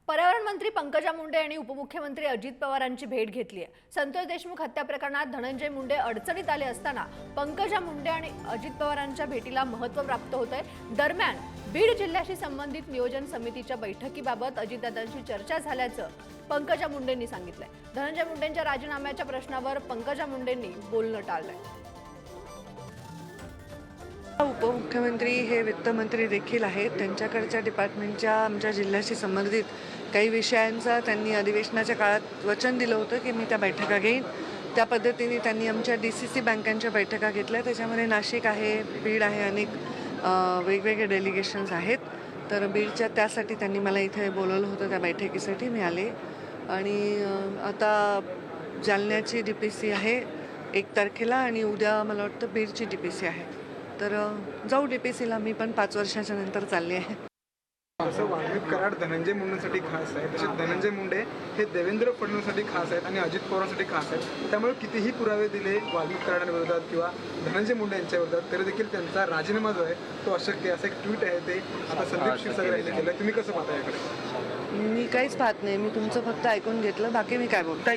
पर्यावरण मंत्री पंकजा मुंडे यांनी उपमुख्यमंत्री अजित पवारांची भेट घेतली आहे। संतोष देशमुख हत्या प्रकरणात धनंजय मुंडे अडचणीत आले असताना पंकजा मुंडे आणि अजित पवारांच्या भेटीला महत्त्व प्राप्त होतंय। दरम्यान बीड जिल्ह्याशी संबंधित नियोजन समितीच्या बैठकीबाबत अजितदादांशी चर्चा झाल्याचं पंकजा मुंडेंनी सांगितलंय। धनंजय मुंडेंच्या राजीनाम्याच्या प्रश्नावर पंकजा मुंडेंनी बोलणं टाळलंय। उपमुख्यमंत्री हे वित्तमंत्री देखील आहेत। त्यांच्याकडच्या डिपार्टमेंटच्या आमच्या जिल्ह्याशी संबंधित काही विषयांचा त्यांनी अधिवेशनाच्या काळात वचन दिलं होतं की मी त्या बैठका घेईन। त्या पद्धतीने त्यांनी आमच्या DCC बँकांच्या बैठका घेतल्या। त्याच्यामध्ये नाशिक आहे, बीड आहे, अनेक वेगवेगळे डेलिगेशन्स आहेत। तर बीडच्या त्यासाठी त्यांनी मला इथे बोलवलं होतं, त्या बैठकीसाठी मी आले। आणि आता जालन्याची DPC आहे 1 तारखेला आणि उद्या मला वाटतं बीडची DPC आहे। तर जाऊ DPCला मी पण 5 वर्षाच्या नंतर चालली आहे। असं वाल्मिक कराड धनंजय मुंडेंसाठी खास आहे, तसे धनंजय मुंडे हे देवेंद्र फडणवीससाठी खास आहेत आणि अजित पवारांसाठी खास आहेत। त्यामुळे कितीही पुरावे दिले वाल्मिक कराडांविरोधात किंवा धनंजय मुंडे यांच्या विरोधात तरी देखील त्यांचा राजीनामा जो आहे तो अशक्य, असं एक ट्विट आहे ते आता संदीप क्षीरसागर यांनी केलं। तुम्ही कसं पाहता याकडे? मी काहीच पाहत नाही, मी तुमचं फक्त ऐकून घेतलं, बाकी मी काय बोलतो।